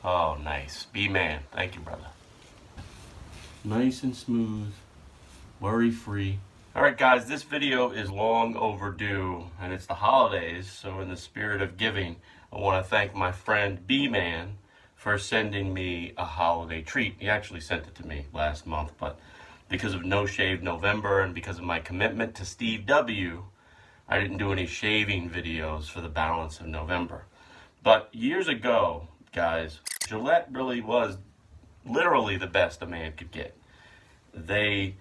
Oh, nice. B-Man. Thank you, brother. Nice and smooth. Worry-free. Alright guys, this video is long overdue, and it's the holidays, so in the spirit of giving, I want to thank my friend B-Man for sending me a holiday treat. He actually sent it to me last month, but because of No Shave November and because of my commitment to Steve W., I didn't do any shaving videos for the balance of November. But years ago, guys, Gillette really was literally the best a man could get. They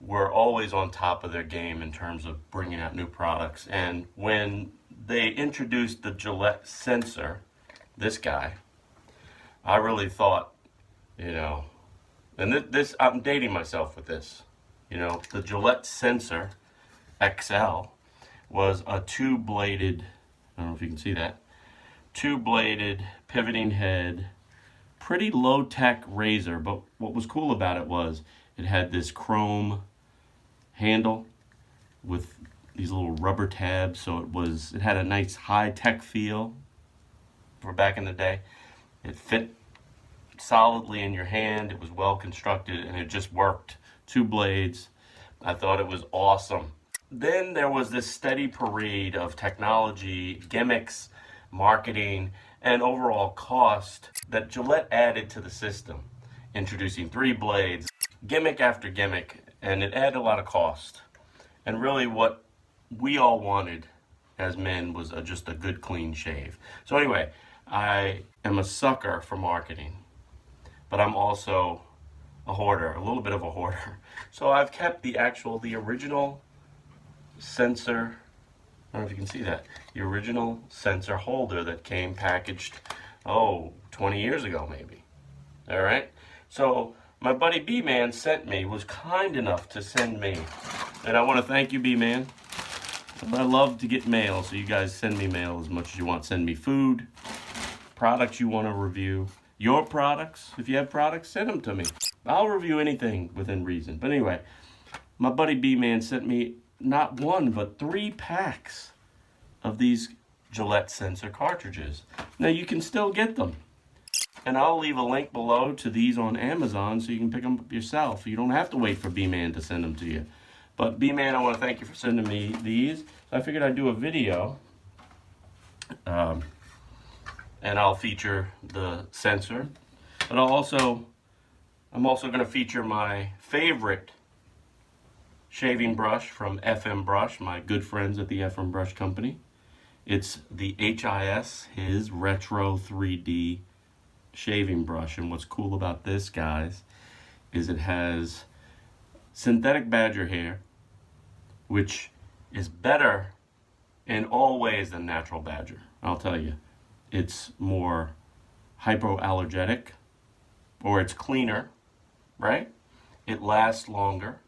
were always on top of their game in terms of bringing out new products. And when they introduced the Gillette Sensor, this guy, I really thought, and this I'm dating myself with this, the Gillette Sensor XL was a two-bladed, I don't know if you can see that, two-bladed pivoting head, pretty low-tech razor, but what was cool about it was it had this chrome handle with these little rubber tabs, so it had a nice high-tech feel for back in the day. It fit solidly in your hand, it was well constructed, and it just worked. Two blades. I thought it was awesome. Then there was this steady parade of technology, gimmicks, marketing, and overall cost that Gillette added to the system, introducing 3 blades, gimmick after gimmick, and it added a lot of cost. And really what we all wanted as men was just a good clean shave. So anyway, I am a sucker for marketing, but I'm also a hoarder, a little bit of a hoarder. So I've kept the original sensor, I don't know if you can see that, the original sensor holder that came packaged, 20 years ago maybe. All right, so my buddy B-Man was kind enough to send me, and I want to thank you, B-Man. I love to get mail, so you guys send me mail as much as you want. Send me food, products you want to review, your products. If you have products, send them to me. I'll review anything within reason. But anyway, my buddy B-Man sent me not 1, but 3 packs of these Gillette Sensor cartridges. Now you can still get them. And I'll leave a link below to these on Amazon so you can pick them up yourself. You don't have to wait for B-Man to send them to you. But B-Man, I want to thank you for sending me these. So I figured I'd do a video. And I'll feature the sensor. But I'm also going to feature my favorite shaving brush from FM Brush, my good friends at the FM Brush Company. It's the his Retro 3D shaving brush. And what's cool about this, guys, is it has synthetic badger hair, which is better in all ways than natural badger. I'll tell you, it's more hypoallergenic, or it's cleaner, right? It lasts longer.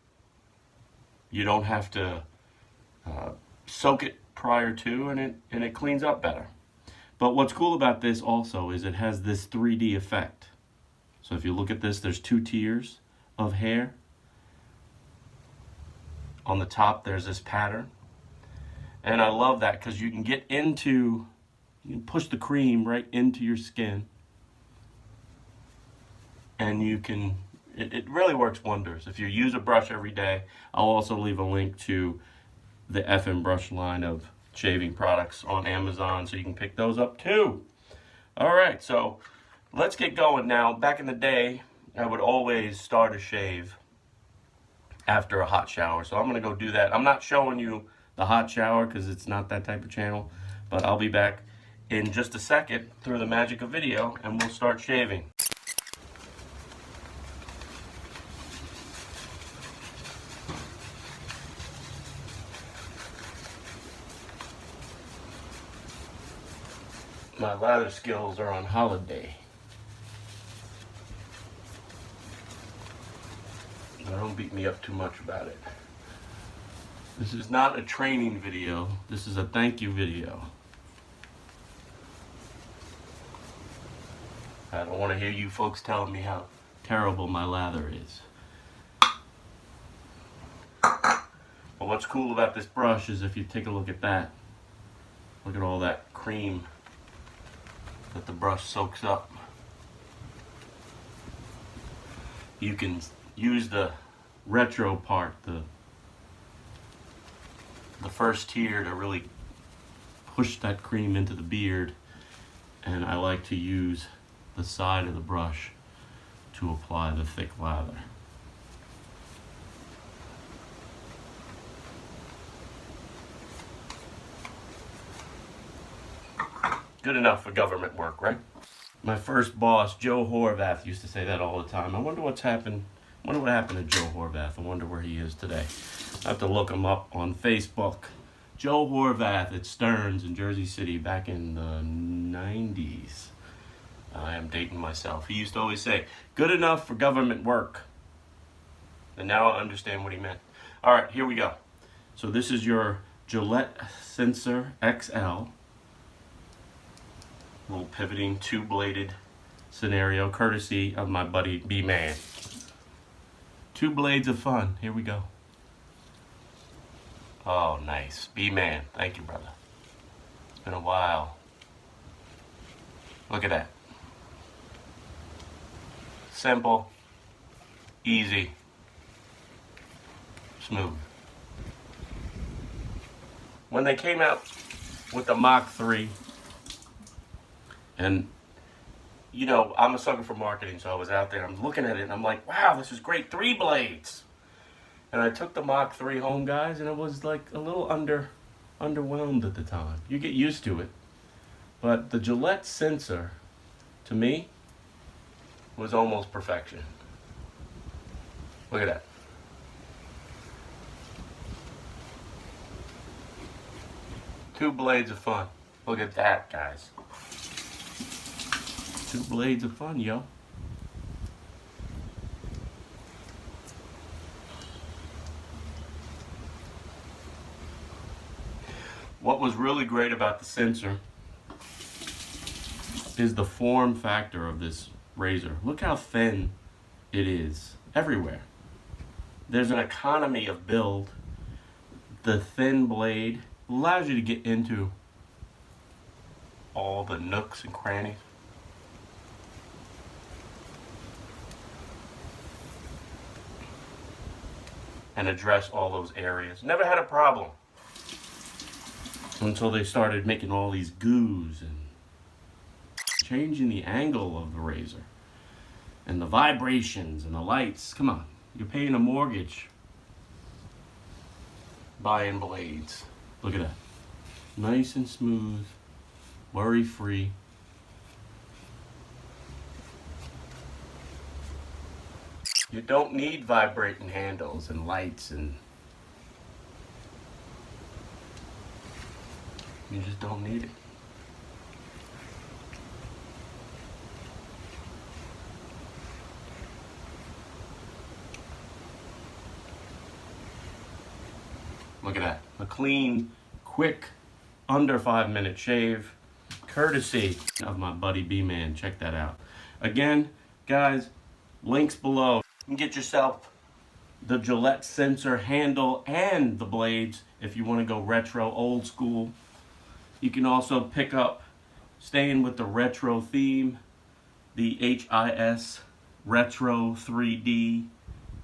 You don't have to soak it prior to, and it cleans up better. But what's cool about this also is it has this 3D effect. So if you look at this, there's 2 tiers of hair. On the top, there's this pattern. And I love that because you can push the cream right into your skin. And it really works wonders. If you use a brush every day, I'll also leave a link to the FM Brush line of shaving products on Amazon so you can pick those up too. All right, so let's get going now. Back in the day, I would always start a shave after a hot shower. So I'm going to go do that. I'm not showing you the hot shower because it's not that type of channel, but I'll be back in just a second through the magic of video and we'll start shaving. My lather skills are on holiday. So don't beat me up too much about it. This is not a training video. This is a thank you video. I don't want to hear you folks telling me how terrible my lather is. But what's cool about this brush is if you take a look at that, look at all that cream that the brush soaks up. You can use the retro part, the first tier, to really push that cream into the beard, and I like to use the side of the brush to apply the thick lather. Good enough for government work, right? My first boss, Joe Horvath, used to say that all the time. I wonder what's happened. I wonder what happened to Joe Horvath. I wonder where he is today. I have to look him up on Facebook. Joe Horvath at Stearns in Jersey City back in the 90s. I am dating myself. He used to always say, good enough for government work. And now I understand what he meant. All right, here we go. So this is your Gillette Sensor XL. Little pivoting two-bladed scenario, courtesy of my buddy B-Man. Two blades of fun. Here we go. Oh, nice. B-Man. Thank you, brother. It's been a while. Look at that. Simple, easy, smooth. When they came out with the Mach 3, and you know, I'm a sucker for marketing, so I was out there, I'm looking at it, and I'm like, wow, this is great, 3 blades. And I took the Mach 3 home, guys, and it was like a little underwhelmed at the time. You get used to it. But the Gillette Sensor, to me, was almost perfection. Look at that. Two blades of fun. Look at that, guys. Two blades of fun, yo. What was really great about the sensor is the form factor of this razor. Look how thin it is everywhere. There's an economy of build. The thin blade allows you to get into all the nooks and crannies. And address all those areas. Never had a problem until they started making all these goos and changing the angle of the razor and the vibrations and the lights. Come on, you're paying a mortgage buying blades. Look at that. Nice and smooth, worry-free. You don't need vibrating handles and lights, and you just don't need it. Look at that. A clean, quick, under 5-minute shave, courtesy of my buddy B-Man. Check that out. Again, guys, links below. You can get yourself the Gillette Sensor handle and the blades if you want to go retro, old school. You can also pick up, staying with the retro theme, the HIS Retro 3D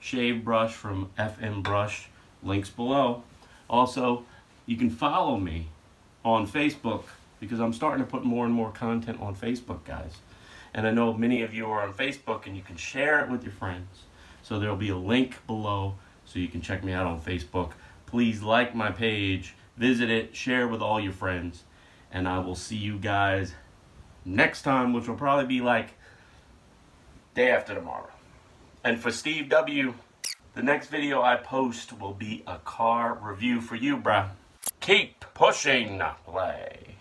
shave brush from FM Brush. Links below. Also, you can follow me on Facebook because I'm starting to put more and more content on Facebook, guys. And I know many of you are on Facebook and you can share it with your friends. So there'll be a link below so you can check me out on Facebook. Please like my page, visit it, share with all your friends. And I will see you guys next time, which will probably be like day after tomorrow. And for Steve W., the next video I post will be a car review for you, bruh. Keep pushing play.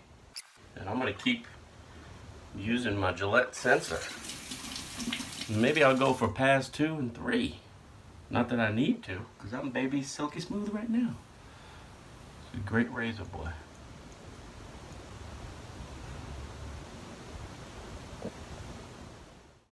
And I'm going to keep using my Gillette sensor. Maybe I'll go for pass 2 and 3. Not that I need to, because I'm baby silky smooth right now. It's a great razor, boy.